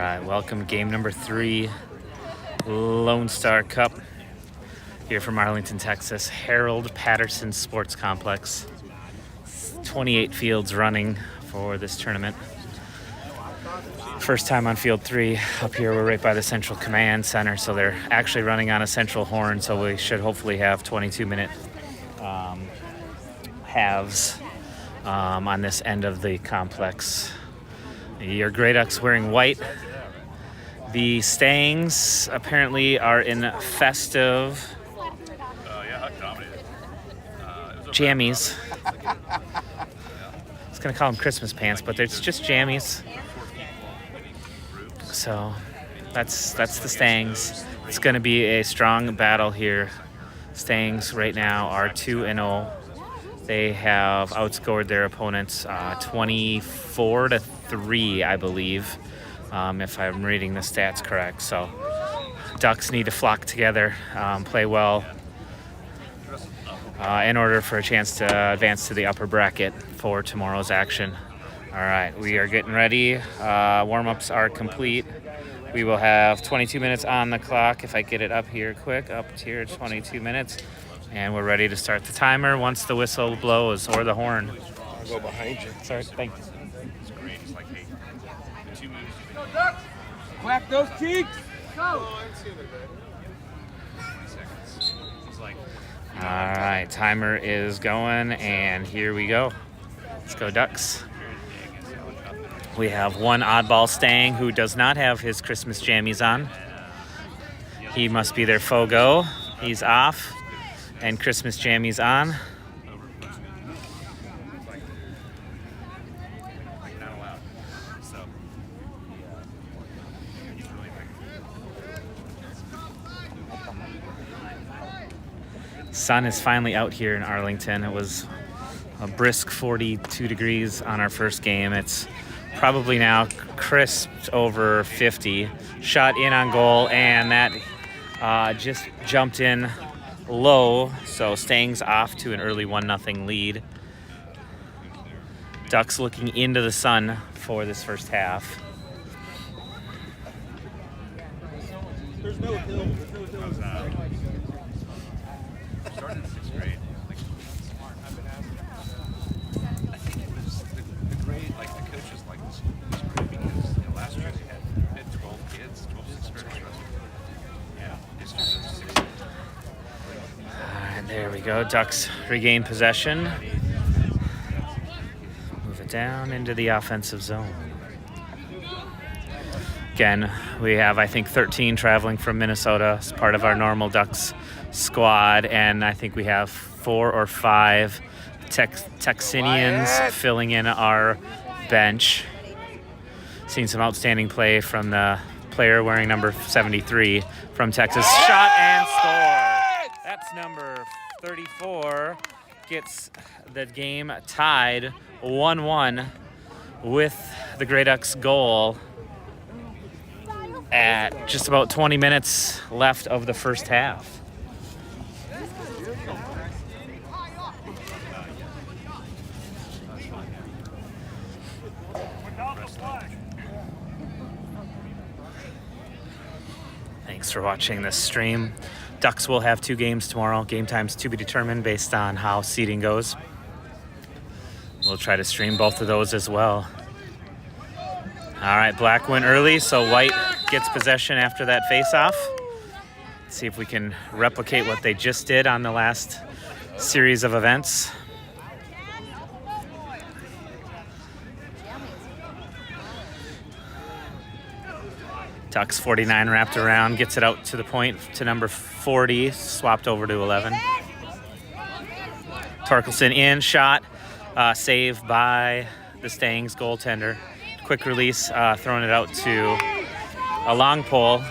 right, welcome game number 3, Lone Star Cup, here from Arlington, Texas, Harold Patterson Sports Complex. 28 fields running for this tournament. First time on field 3. Up here, we're right by the Central Command Center, so they're actually running on a central horn, so we should hopefully have 22-minute halves on this end of the complex. Your Grey Ducks wearing white. The Stangs apparently are in festive jammies. I was going to call them Christmas pants, but it's just jammies. So that's the Stangs. It's going to be a strong battle here. Stangs right now are 2-0. They have outscored their opponents 24-3, I believe, if I'm reading the stats correct. So Ducks need to flock together, play well, in order for a chance to advance to the upper bracket for tomorrow's action. All right, we are getting ready. Warm-ups are complete. We will have 22 minutes on the clock. If I get it up here quick, up here, 22 minutes. And we're ready to start the timer once the whistle blows, or the horn. I'll go behind you. Sorry, thank you. It's great. It's like, hey, the 2 moves. Whack those cheeks! Go! 20 seconds. It's like, All right, timer is going, and here we go. Let's go Ducks. We have one oddball Stang who does not have his Christmas jammies on. He must be their Fogo. He's off, and Christmas jammies on. not allowed. So, he's really big. Sun is finally out here in Arlington. It was a brisk 42 degrees on our first game. It's probably now crisped over 50. Shot in on goal, and that just jumped in low, so Stangs off to an early 1-0 lead. Ducks looking into the sun for this first half. There's no hill. I was starting in 6th grade. Like, I think it was the grade, like the coaches like this grade because last year they had 12 kids, 12 6th graders. Yeah, this year there's 6. All right, there we go. Ducks regain possession. Move it down into the offensive zone. Again, we have, I think, 13 traveling from Minnesota as part of our normal Ducks squad, and I think we have 4 or 5 Texanians filling in our bench. Seen some outstanding play from the player wearing number 73 from Texas. Shot and score. That's number 34. Gets the game tied 1-1 with the Grey Ducks goal at just about 20 minutes left of the first half. Thanks for watching this stream. Ducks will have 2 games tomorrow. Game times to be determined based on how seeding goes. We'll try to stream both of those as well. All right, Black went early, so White gets possession after that face-off. See if we can replicate what they just did on the last series of events. Ducks 49 wrapped around, gets it out to the point to number 40, swapped over to 11. Torkelson in, shot, save by the Stangs goaltender. Quick release, throwing it out to a long pole.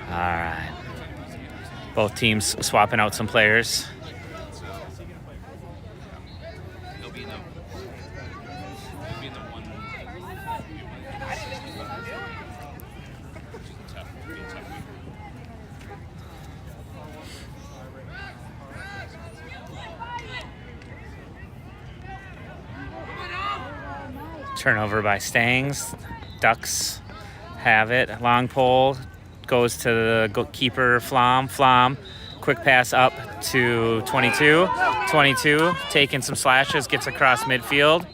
All right. Both teams swapping out some players. He'll be in the one. Turnover by Stangs. Ducks have it. Long pole goes to the keeper, Flom. Flom, quick pass up to 22. 22, taking some slashes, gets across midfield.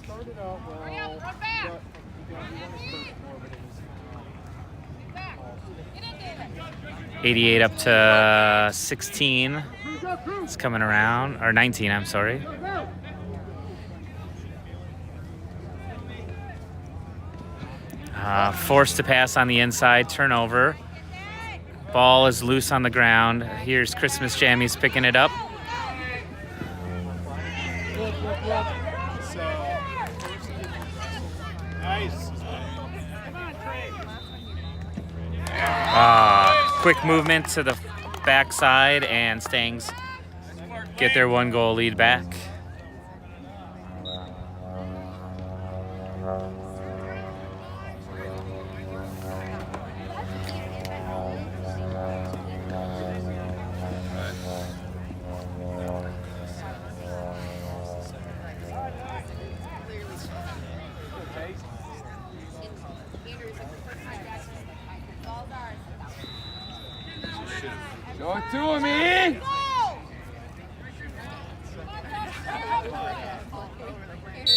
Started out well, but he 88 up to 16. It's coming around, or 19, I'm sorry. Forced to pass on the inside, turnover. Ball is loose on the ground. Here's Christmas Jammies picking it up. Quick movement to the backside, and Stangs get their 1-goal lead back. Go to me!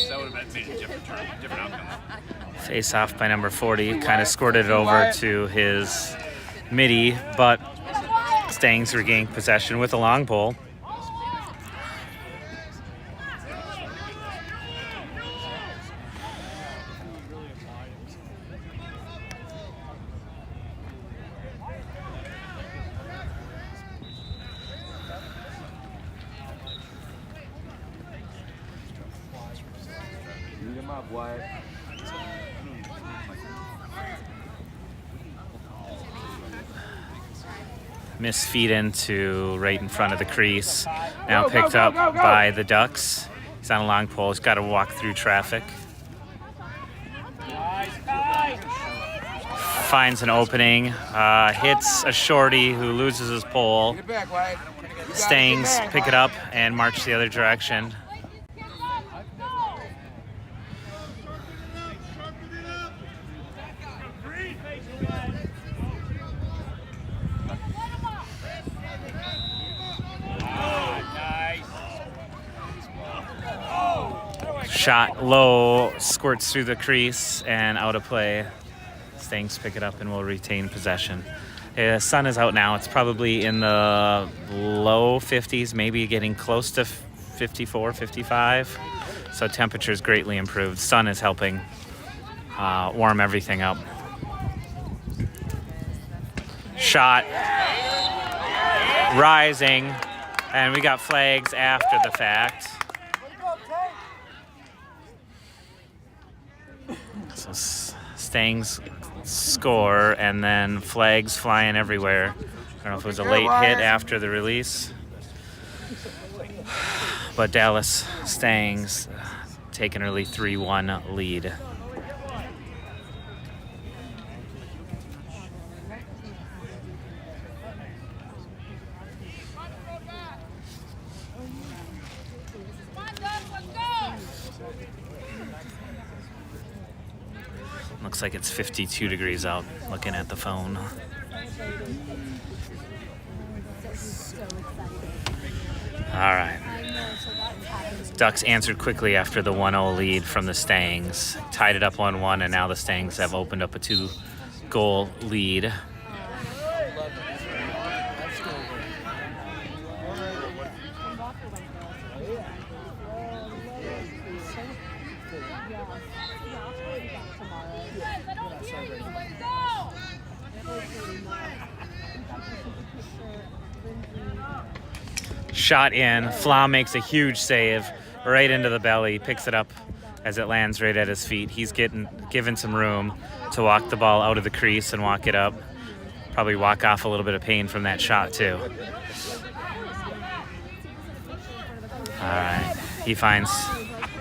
That would have made a different outcome. Face off by number 40, kind of squirted it over to his midi, but Stangs regained possession with a long pole. Beat him up, Wyatt. Missed feed into right in front of the crease. Now picked up by the Ducks. He's on a long pole. He's got to walk through traffic. Finds an opening. Hits a shorty who loses his pole. Get it back, Wyatt. Stangs pick it up and march the other direction. Shot low, squirts through the crease and out of play. Stangs pick it up and will retain possession. The sun is out now. It's probably in the low 50s, maybe getting close to 54, 55. So temperature's greatly improved. Sun is helping warm everything up. Shot rising, and we got flags after the fact. So Stangs score, and then flags flying everywhere. I don't know if it was a late hit after the release, but Dallas Stangs taking early 3-1 lead. Looks like it's 52 degrees out, looking at the phone. All right. Ducks answered quickly after the 1-0 lead from the Stangs. Tied it up 1-1, and now the Stangs have opened up a 2-goal lead. Shot in. Flom makes a huge save right into the belly, picks it up as it lands right at his feet. He's given some room to walk the ball out of the crease and walk it up. Probably walk off a little bit of pain from that shot too. All right, he finds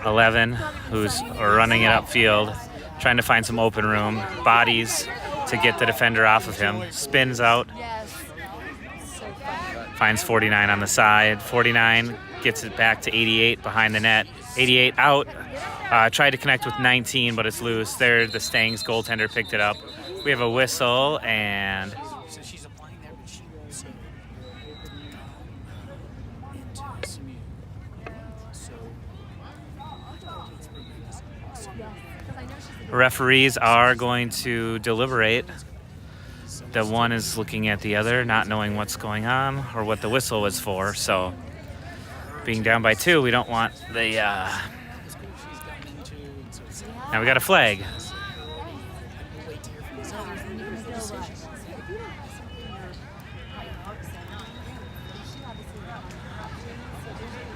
11, who's running it upfield, trying to find some open room. Bodies to get the defender off of him. Spins out. Finds 49 on the side. 49 gets it back to 88 behind the net. 88 out. Tried to connect with 19, but it's loose. There, the Stangs goaltender picked it up. We have a whistle, and So she's applying there, but she also into SMU. So referees are going to deliberate. The one is looking at the other, not knowing what's going on or what the whistle was for. So, being down by 2, we don't want the. Now we got a flag.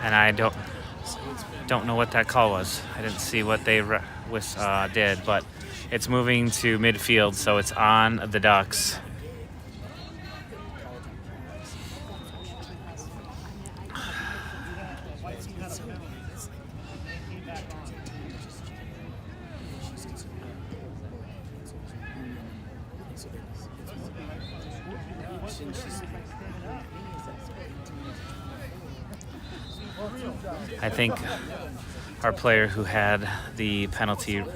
And I don't know what that call was. I didn't see what they did, but it's moving to midfield, so it's on the Ducks. I think our player who had the penalty. All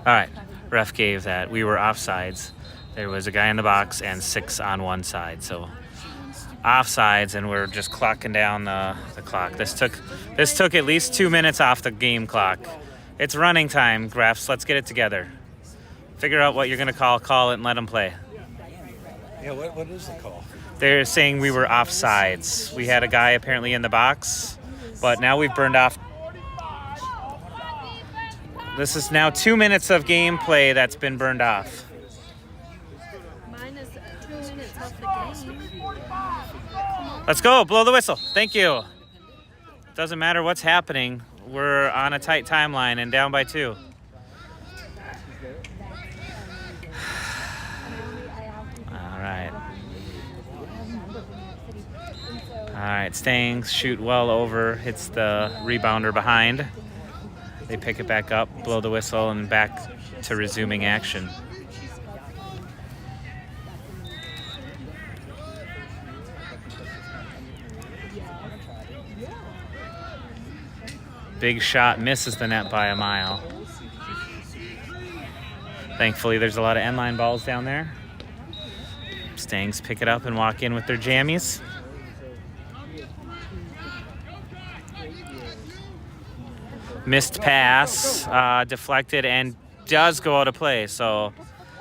right, ref gave that. We were offsides. There was a guy in the box and 6 on one side, so offsides, and we're just clocking down the clock. This took at least 2 minutes off the game clock. It's running time, refs. Let's get it together. Figure out what you're gonna call it, and let them play. Yeah, what is the call? They're saying we were offsides. We had a guy apparently in the box, but now we've burned off. This is now 2 minutes of gameplay that's been burned off. Minus 2 minutes off the game. Let's go, blow the whistle. Thank you. Doesn't matter what's happening. We're on a tight timeline and down by 2. All right, Stangs shoot well over, hits the rebounder behind. They pick it back up, blow the whistle, and back to resuming action. Big shot, misses the net by a mile. Thankfully, there's a lot of end line balls down there. Stangs pick it up and walk in with their jammies. Missed pass, deflected, and does go out of play. So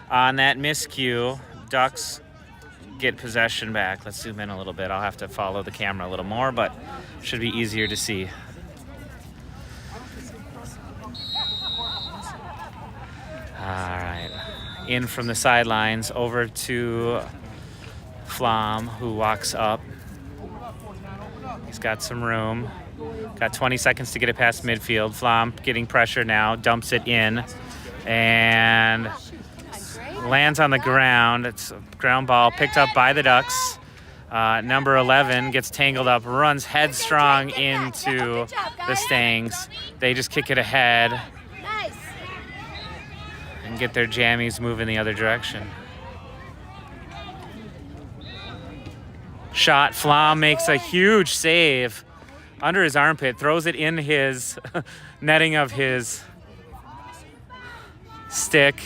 on that miscue, Ducks get possession back. Let's zoom in a little bit. I'll have to follow the camera a little more, but should be easier to see. All right, in from the sidelines, over to Flom, who walks up. He's got some room. Got 20 seconds to get it past midfield. Flom getting pressure now, dumps it in, and lands on the ground. It's a ground ball picked up by the Ducks. Number 11 gets tangled up, runs headstrong into the Stangs. They just kick it ahead and get their jammies moving the other direction. Shot, Flom makes a huge save under his armpit, throws it in his netting of his stick,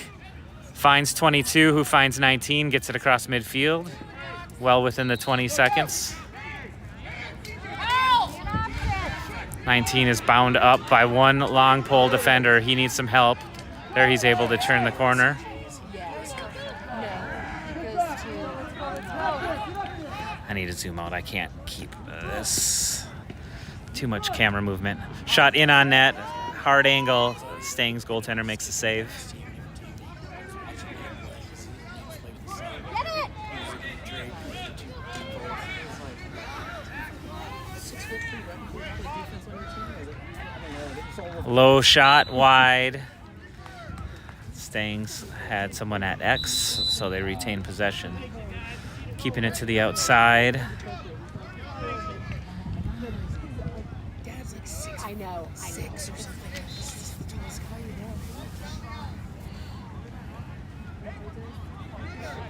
finds 22, who finds 19, gets it across midfield, well within the 20 seconds. 19 is bound up by one long pole defender. He needs some help. There he's able to turn the corner. I need to zoom out. I can't keep this. Too much camera movement. Shot in on net. Hard angle. Stangs goaltender makes a save. Low shot wide. Stangs had someone at X, so they retain possession. Keeping it to the outside. I know. 6 or something. This is the tallest guy you know.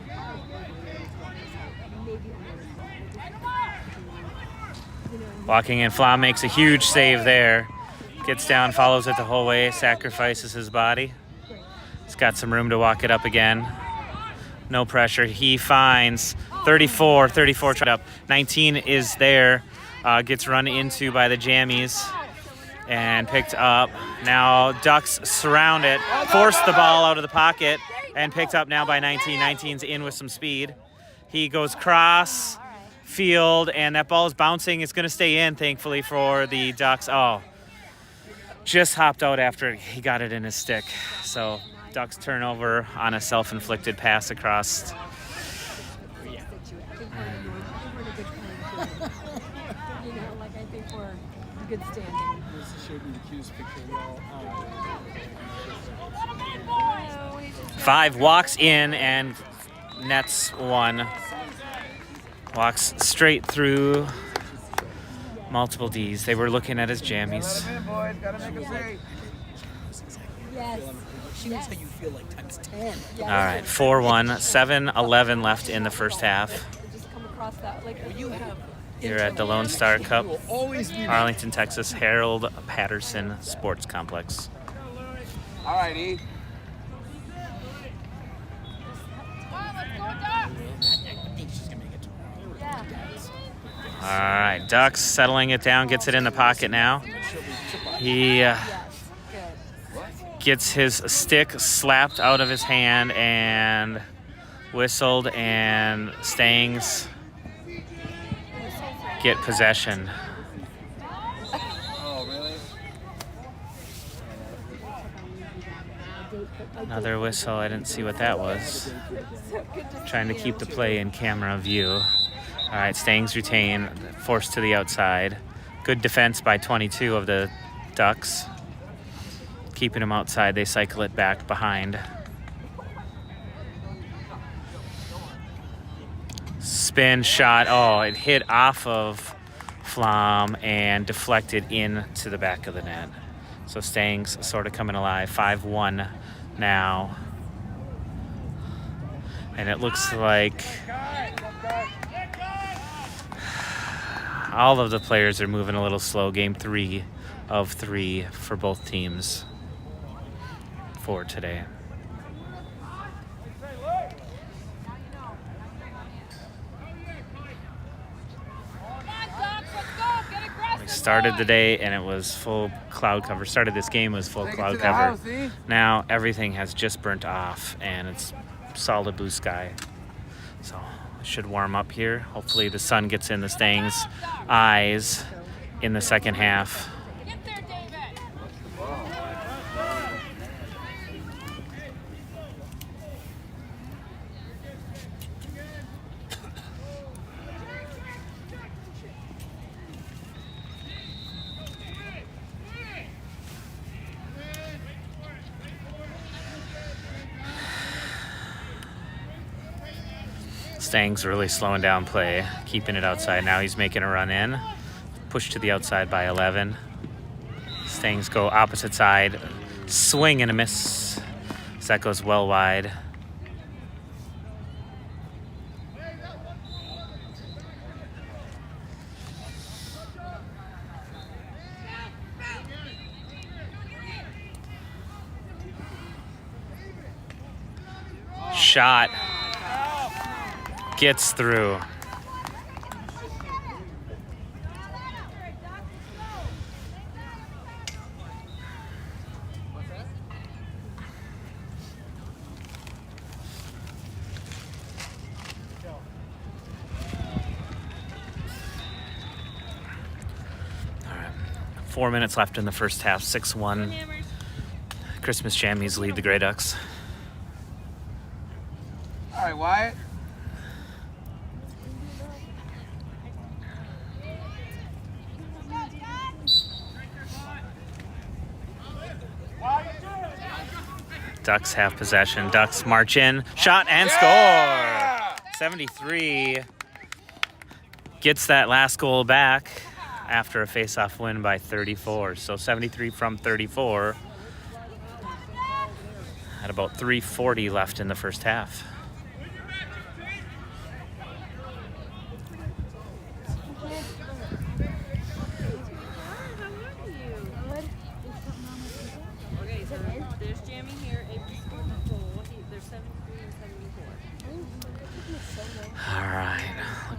Walking in, Flom makes a huge save there. Gets down, follows it the whole way, sacrifices his body. He's got some room to walk it up again. No pressure. He finds 34 tried up. 19 is there. Gets run into by the Jammies and picked up. Now Ducks surround it, force the ball out of the pocket, and picked up now by 19. 19's in with some speed. He goes cross field, and that ball is bouncing. It's going to stay in, thankfully, for the Ducks. Oh, just hopped out after he got it in his stick. So Ducks turnover on a self-inflicted pass across. I think we're good standing. Five walks in and nets one. Walks straight through multiple Ds. They were looking at his jammies. Yes. She knows how you feel like times 10. All right, 4-1, 7-11 left in the first half. Just come across that, like, You have Here at the Lone Star Cup, will always be Arlington, Texas, Harold Patterson Sports Complex. All right, E. I think she's gonna make it tomorrow. All right, Ducks settling it down, gets it in the pocket now. He gets his stick slapped out of his hand and whistled, and Stangs get possession. Oh, really? Another whistle, I didn't see what that was. Trying to keep the play in camera view. All right, Stangs retain, forced to the outside. Good defense by 22 of the Ducks. Keeping him outside, they cycle it back behind. Spin shot, oh, it hit off of Flom and deflected into the back of the net. So Stangs sort of coming alive, 5-1 now. And it looks like all of the players are moving a little slow. Game 3 of 3 for both teams for today. We started the day and it was full cloud cover. Started this game was full cloud cover. Now everything has just burnt off and it's solid blue sky. So it should warm up here. Hopefully the sun gets in the Stangs' eyes in the second half. Stangs really slowing down play, keeping it outside. Now he's making a run in. Pushed to the outside by 11. Stangs go opposite side. Swing and a miss. So that goes well wide. Shot. Gets through. All right. 4 minutes left in the first half. 6-1. Christmas Jammies lead the Grey Ducks. All right, Wyatt. Ducks have possession. Ducks march in. Shot and score. 73 gets that last goal back after a face-off win by 34. So 73 from 34 at about 3:40 left in the first half.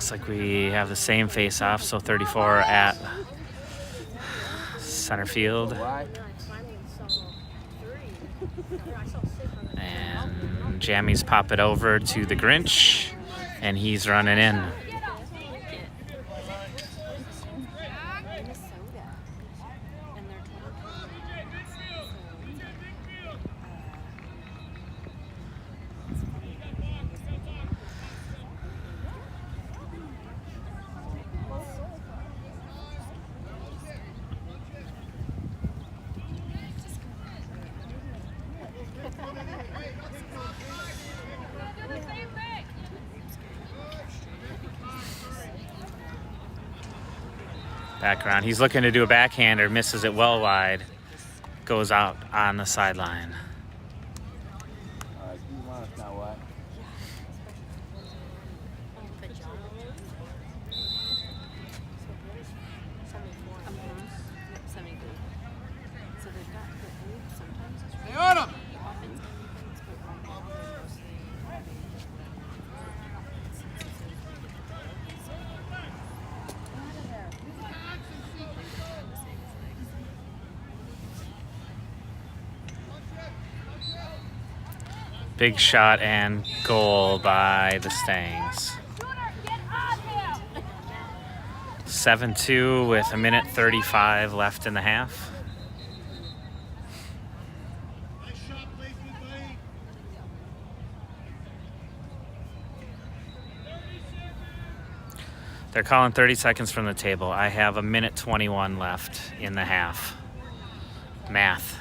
Looks like we have the same face-off, so 34 at center field. And Jammies pop it over to the Grinch, and he's running in. Back around. He's looking to do a backhander, misses it well wide, goes out on the sideline. All right, you want us now, what? Stay on him! Big shot and goal by the Stangs. 7-2 with 1:35 left in the half. They're calling 30 seconds from the table. I have 1:21 left in the half. Math.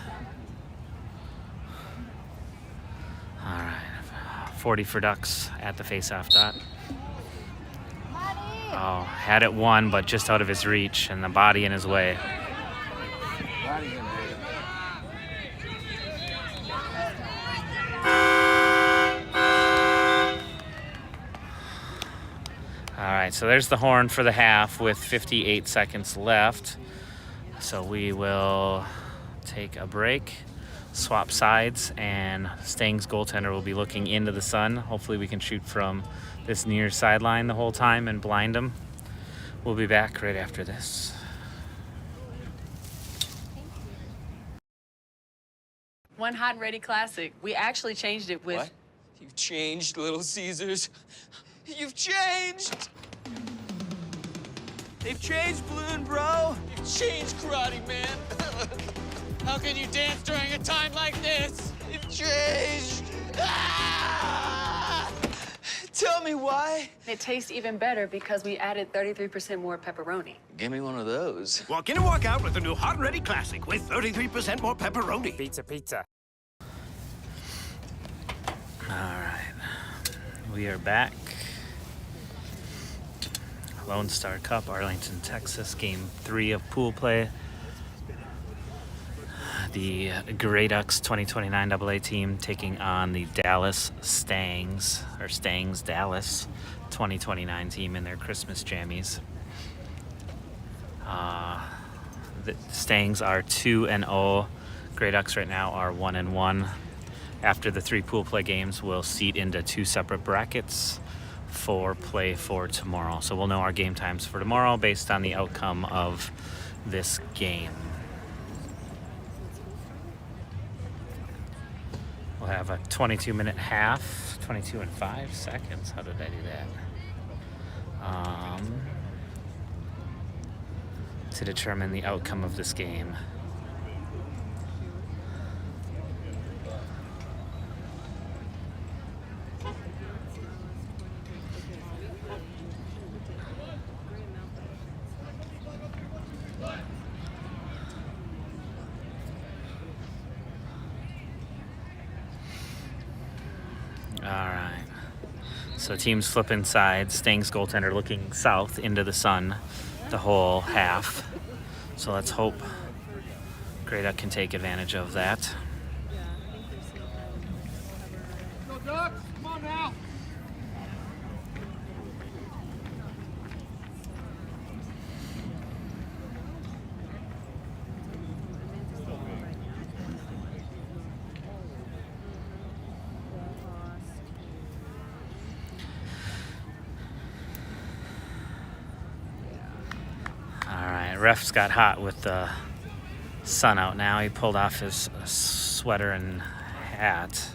All right, 40 for Ducks at the face-off dot. Oh, had it won, but just out of his reach, and the body in his way. All right, so there's the horn for the half with 58 seconds left. So we will take a break, swap sides, and Stangs goaltender will be looking into the sun. Hopefully we can shoot from this near sideline the whole time and blind him. We'll be back right after this. One hot and ready classic. We actually changed it with... What? You've changed, Little Caesars. You've changed! They've changed, Balloon Bro. You've changed, Karate Man. How can you dance during a time like this? You've changed. Ah! Tell me why. It tastes even better because we added 33% more pepperoni. Give me one of those. Walk in and walk out with the new Hot and Ready Classic with 33% more pepperoni. Pizza. All right, we are back. Lone Star Cup, Arlington, Texas, Game 3 of pool play. The Grey Ducks 2029 AA team taking on the Dallas Stangs, or Stangs Dallas 2029 team in their Christmas jammies. The Stangs are 2-0. Grey Ducks right now are 1-1. After the 3 pool play games, we'll seat into 2 separate brackets for play for tomorrow. So we'll know our game times for tomorrow based on the outcome of this game. We'll have a 22-minute half, 22 and 5 seconds. How did I do that? To determine the outcome of this game. All right. So teams flip inside. Stangs goaltender looking south into the sun the whole half. So let's hope Grey Duck can take advantage of that. Go Ducks! Come on now! ref's got hot with the sun out now. He pulled off his sweater and hat.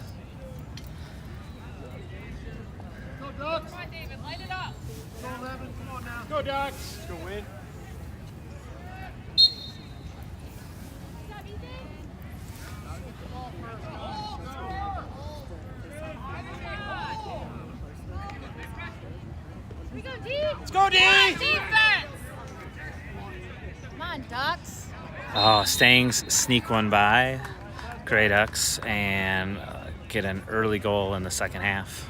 Go, Ducks! Come on, David, light it up! Come on now. Go, Ducks! Let's go win. Let's go, D! Defense! Come on, Ducks. Oh, Stangs sneak one by Grey Ducks and get an early goal in the second half.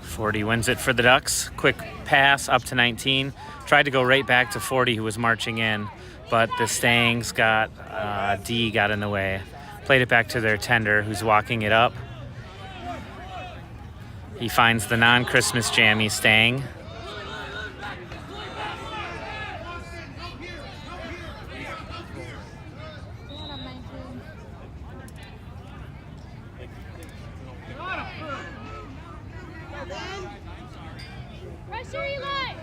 Forty wins it for the Ducks. Quick pass up to 19. Tried to go right back to 40, who was marching in, but the Stangs got in the way. Played it back to their tender, who's walking it up. He finds the non-Christmas jammy Stang. Pressure, Eli!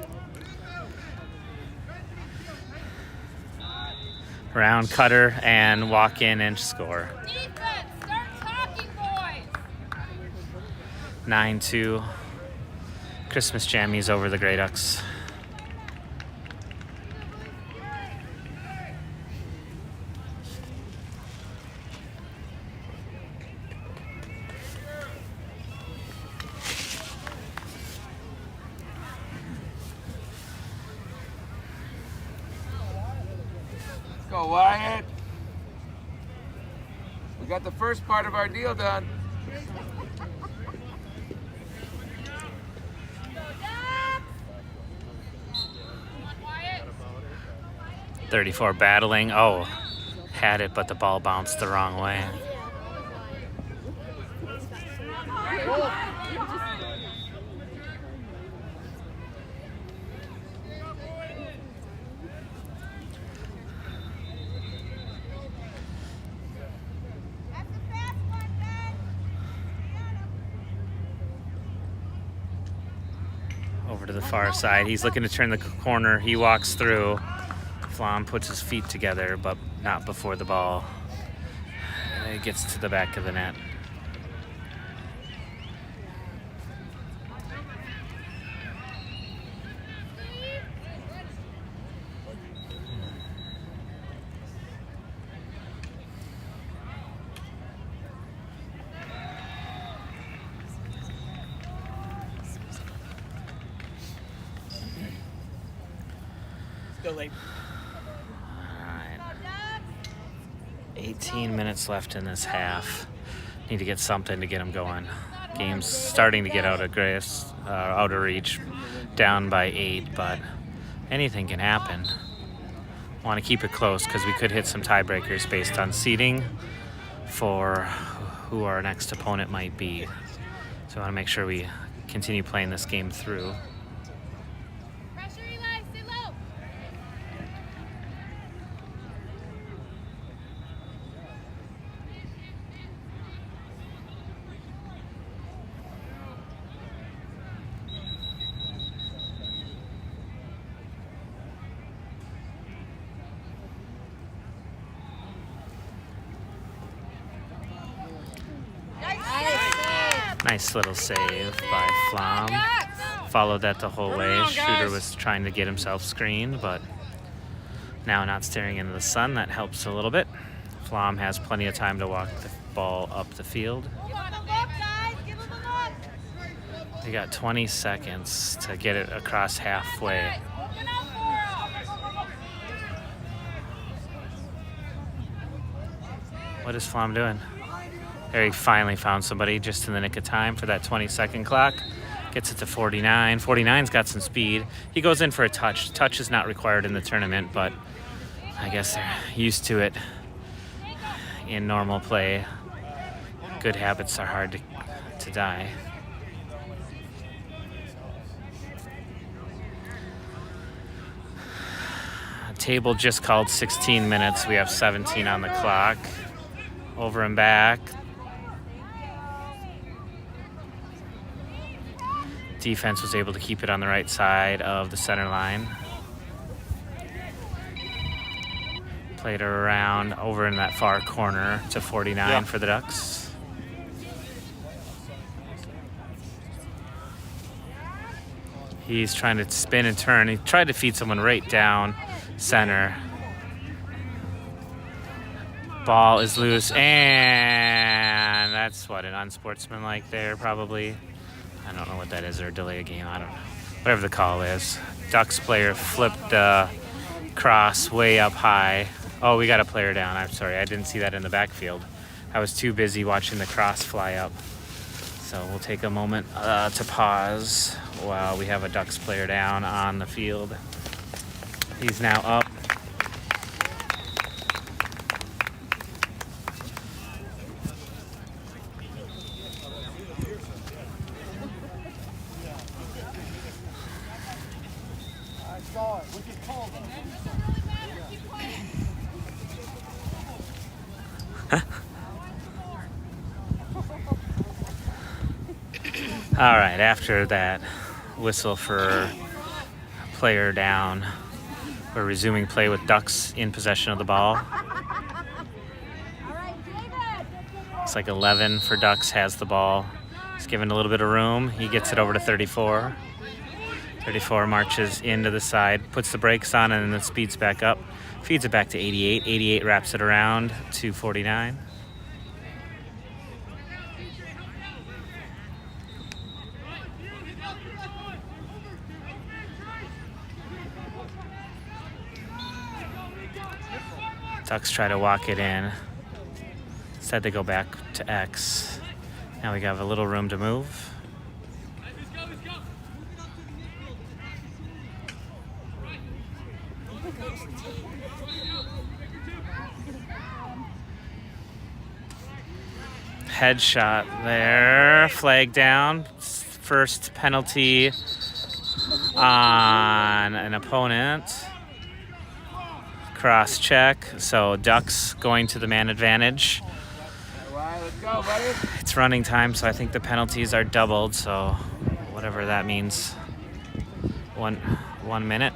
Round cutter and walk in and score. Defense, start talking, boys! 9-2. Christmas jammies over the Grey Ducks. Go, Wyatt. We got the first part of our deal done. 34 battling. Oh, had it, but the ball bounced the wrong way. Over to the far side. He's looking to turn the corner. He walks through. Flom puts his feet together, but not before the ball. It gets to the back of the net. Still late. 18 minutes left in this half. Need to get something to get them going. Game's starting to get out of reach, down by 8, but anything can happen. Want to keep it close because we could hit some tiebreakers based on seeding for who our next opponent might be. So I want to make sure we continue playing this game through. Pressure, Eli, stay low! Nice little save by Flom. Followed that the whole way. Shooter was trying to get himself screened, but now not staring into the sun. That helps a little bit. Flom has plenty of time to walk the ball up the field. They got 20 seconds to get it across halfway. What is Flom doing? There, he finally found somebody just in the nick of time for that 20-second clock. Gets it to 49. 49's got some speed. He goes in for a touch. Touch is not required in the tournament, but I guess they're used to it in normal play. Good habits are hard to die. Table just called 16 minutes. We have 17 on the clock. Over and back. Defense was able to keep it on the right side of the center line. Played her around over in that far corner to 49 for the Ducks. He's trying to spin and turn. He tried to feed someone right down center. Ball is loose, and that's what, an unsportsmanlike there probably. I don't know what that is, or delay a game, I don't know. Whatever the call is. Ducks player flipped cross way up high. Oh, we got a player down. I'm sorry, I didn't see that in the backfield. I was too busy watching the cross fly up. So we'll take a moment to pause while we have a Ducks player down on the field. He's now up. All right, after that whistle for player down, we're resuming play with Ducks in possession of the ball. Looks like 11 for Ducks has the ball. He's given a little bit of room. He gets it over to 34. 34 marches into the side, puts the brakes on, and then speeds back up. Feeds it back to 88. 88 wraps it around to 49. Ducks try to walk it in. Instead they go back to X. Now we have a little room to move. Headshot there, flag down. First penalty on an opponent. Cross check, so Ducks going to the man advantage. All right, let's go, buddy. It's running time, so I think the penalties are doubled, so whatever that means. One minute.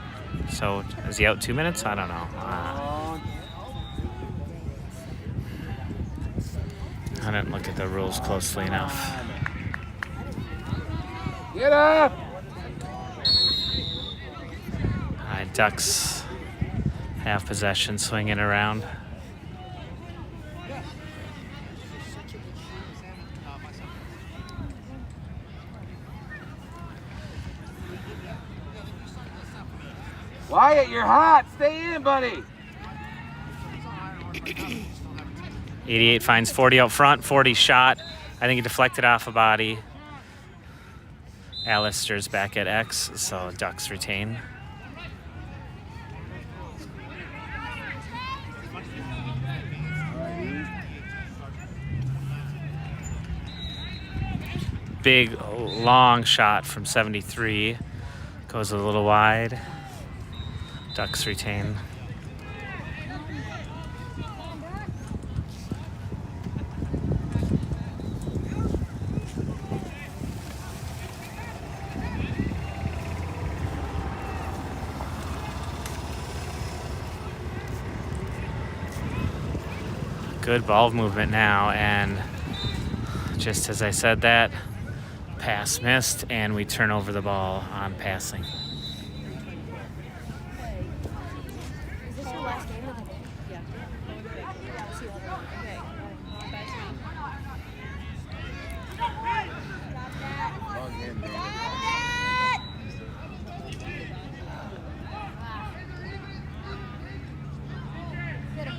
So is he out 2 minutes? I don't know. I didn't look at the rules closely enough. Get up! All right, Ducks have possession, swinging around. Wyatt, you're hot. Stay in, buddy. 88 finds 40 out front. 40 shot. I think he deflected off a body. Alistair's back at X, so Ducks retain. Big, long shot from 73. Goes a little wide. Ducks retain. Good ball movement now, and just as I said that, pass missed, and we turn over the ball on passing. Is this your last game of the day? Yeah. See you later.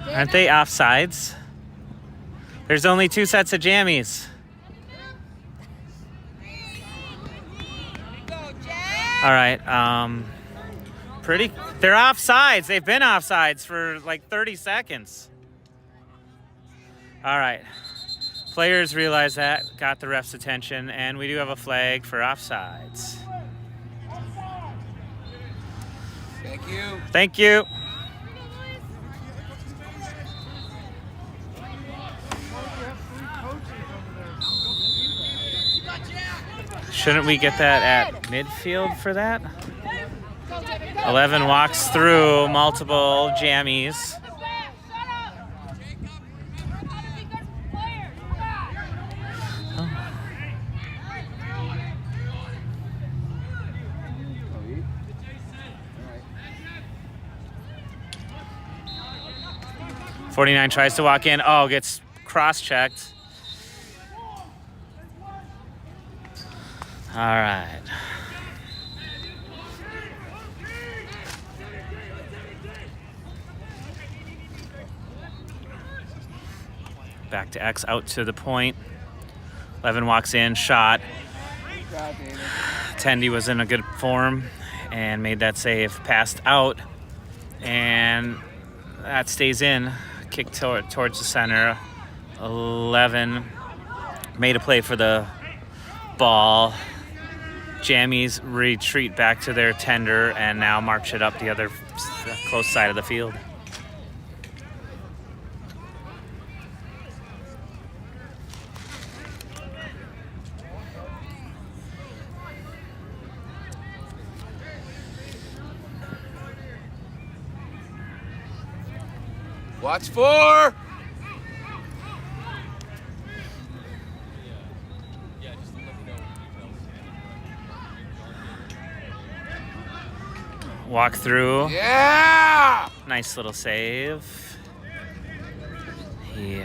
Okay. Aren't they offsides? There's only 2 sets of jammies. All right. They're offsides. They've been offsides for like 30 seconds. All right. Players realize that, got the ref's attention, and we do have a flag for offsides. Thank you. Thank you. Shouldn't we get that at midfield for that? 11 walks through multiple jammies. Oh. All right. 49 tries to walk in. Oh, gets cross-checked. All right. Back to X, out to the point. 11 walks in, shot. Tendy was in a good form and made that save. Passed out, and that stays in. Kick towards the center. 11 made a play for the ball. Jammies retreat back to their tender and now march it up the other close side of the field. Watch 4. Walk through. Yeah! Nice little save. He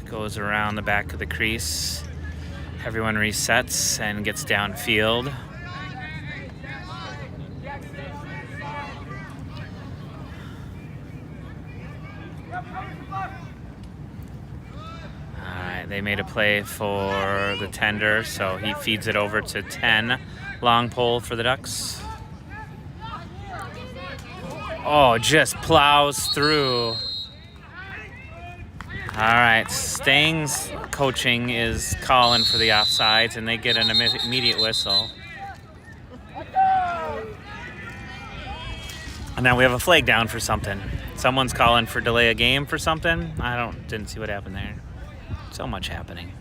goes around the back of the crease. Everyone resets and gets downfield. They made a play for the tender, so he feeds it over to 10. Long pole for the Ducks. Oh, just plows through. All right, Stangs coaching is calling for the offsides, and they get an immediate whistle. And now we have a flag down for something. Someone's calling for delay a game for something. Didn't see what happened there. So much happening.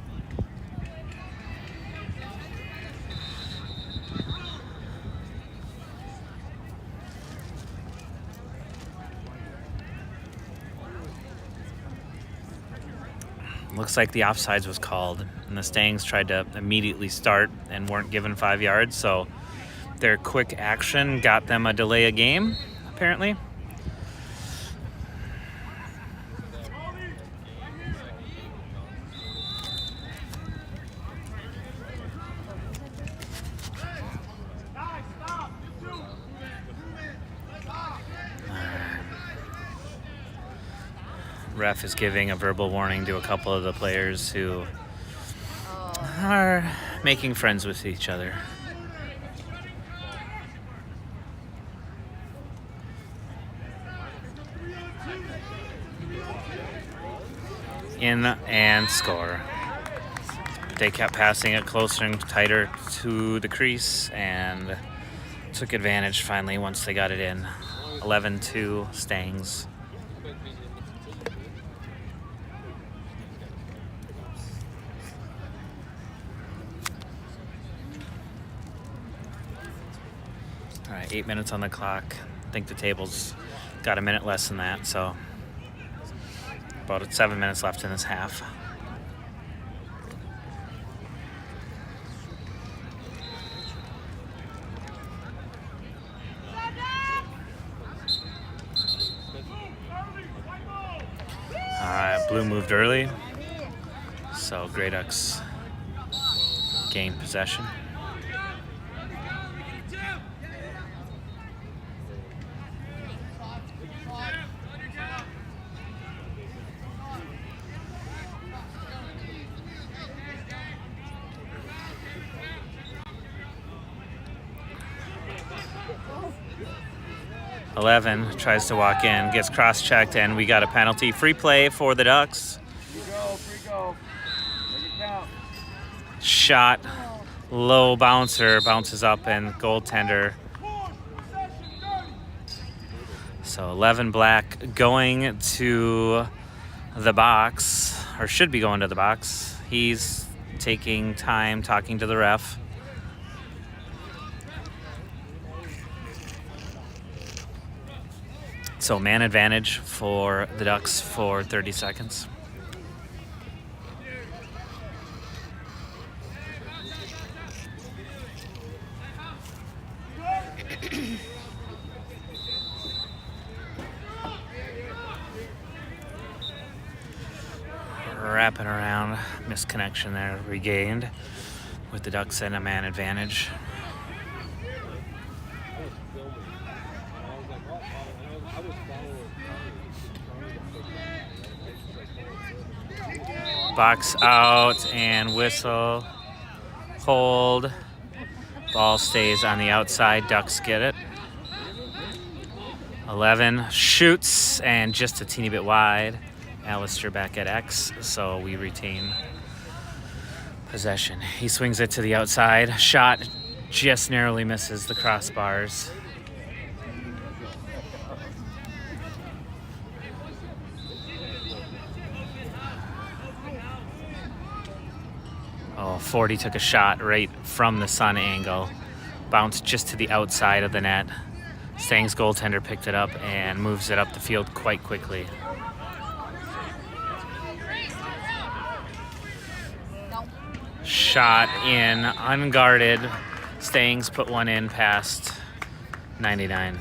Looks like the offsides was called, and the Stangs tried to immediately start and weren't given 5 yards, so their quick action got them a delay a game, apparently. Ref is giving a verbal warning to a couple of the players who are making friends with each other. In and score. They kept passing it closer and tighter to the crease and took advantage finally once they got it in. 11-2 Stangs. All right, 8 minutes on the clock. I think the table's got a minute less than that, so about 7 minutes left in this half. All right, blue moved early, so Grey Ducks gained possession. 11 tries to walk in, gets cross-checked, and we got a penalty. Free play for the Ducks. Free go. Make it count. Shot, low bouncer, bounces up, and goaltender. So 11 Black going to the box, or should be going to the box. He's taking time talking to the ref. So man advantage for the Ducks for 30 seconds. Wrapping around, misconnection there regained with the Ducks in a man advantage. Box out and whistle, hold, ball stays on the outside, Ducks get it. 11 shoots and just a teeny bit wide. Alistair back at X, so we retain possession. He swings it to the outside. Shot just narrowly misses the crossbars. Oh, 40 took a shot right from the sun angle. Bounced just to the outside of the net. Stangs goaltender picked it up and moves it up the field quite quickly. Shot in, unguarded. Stangs put one in past 99.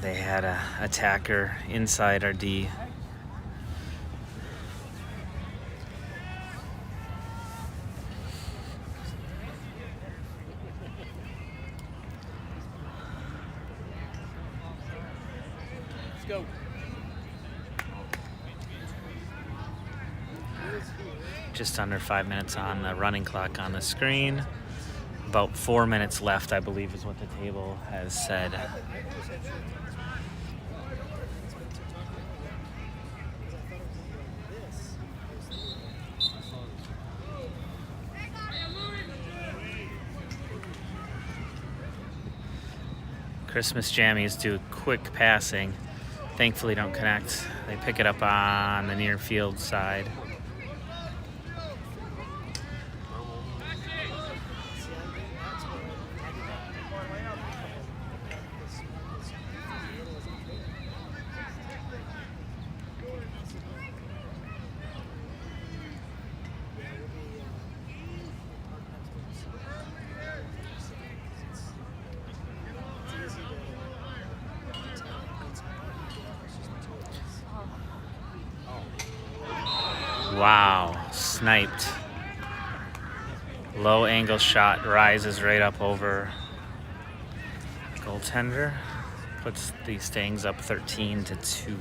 They had a attacker inside our D. Let's go. Just under 5 minutes on the running clock on the screen. About 4 minutes left, I believe, is what the table has said. Christmas jammies do quick passing. Thankfully don't connect. They pick it up on the near field side. Wow, sniped. Low angle shot, rises right up over goaltender. Puts the Stangs up 13-2.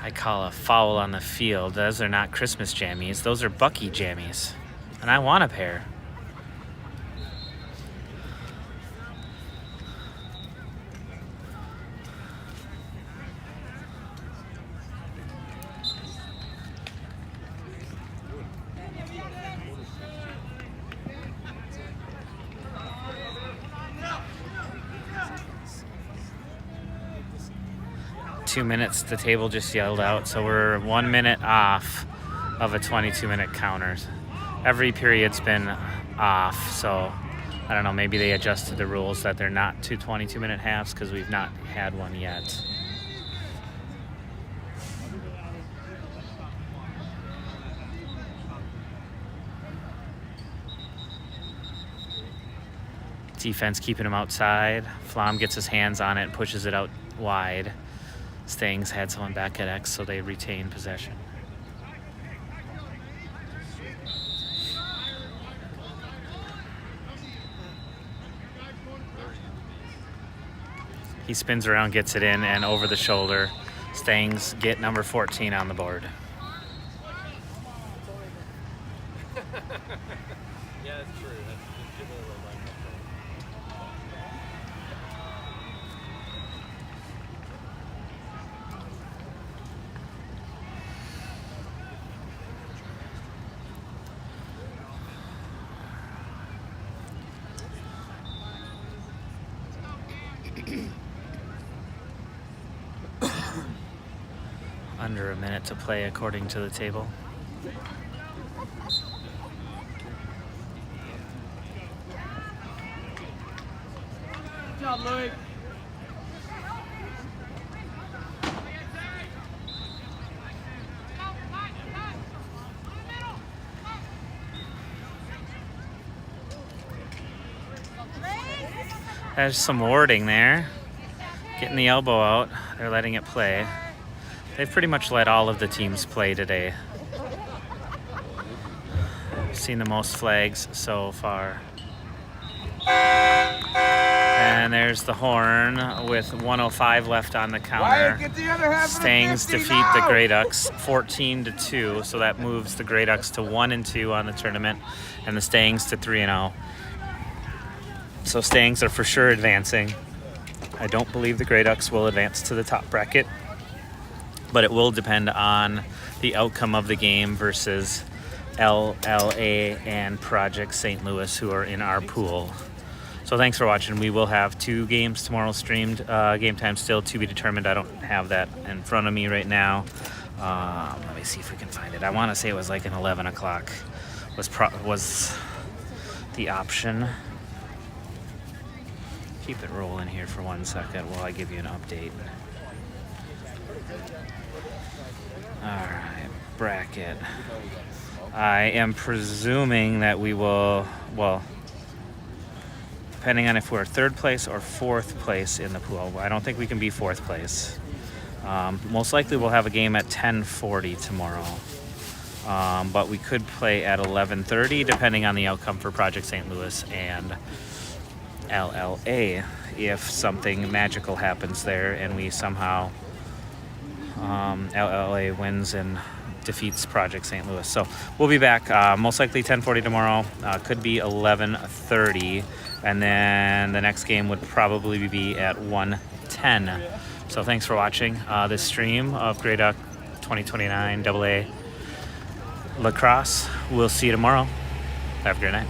I call a foul on the field. Those are not Christmas jammies. Those are Bucky jammies. And I want a pair. .2 minutes, the table just yelled out, so we're 1 minute off of a 22-minute counter. Every period's been off, so I don't know, maybe they adjusted the rules that they're not 2 22-minute halves because we've not had one yet. Defense keeping him outside. Flom gets his hands on it and pushes it out wide. Stangs had someone back at X, so they retain possession. He spins around, gets it in, and over the shoulder. Stangs get number 14 on the board. Yeah, that's true. That's give it a little line Under a minute to play according to the table. Good job, Louis. There's some warding there. Getting the elbow out. They're letting it play. They've pretty much let all of the teams play today. Seen the most flags so far. And there's the horn with 1:05 left on the counter. Stangs defeat the Grey Ducks 14-2, so that moves the Grey Ducks to 1-2 on the tournament, and the Stangs to 3-0. So Stangs are for sure advancing. I don't believe the Grey Ducks will advance to the top bracket, but it will depend on the outcome of the game versus LLA and Project St. Louis, who are in our pool. So thanks for watching. We will have 2 games tomorrow streamed. Game time still to be determined. I don't have that in front of me right now. Let me see if we can find it. I want to say it was like an 11 o'clock was the option. Keep it rolling here for 1 second while I give you an update. All right, bracket. I am presuming that we will, well, depending on if we're 3rd place or 4th place in the pool. I don't think we can be 4th place. Most likely we'll have a game at 10:40 tomorrow. But we could play at 11:30 depending on the outcome for Project St. Louis and LLA. If something magical happens there and we somehow LLA wins and defeats Project St. Louis. So we'll be back most likely 10:40 tomorrow. Could be 11:30, and then the next game would probably be at 1:10. So thanks for watching this stream of Grey Duck 2029 AA lacrosse. We'll see you tomorrow. Have a great night.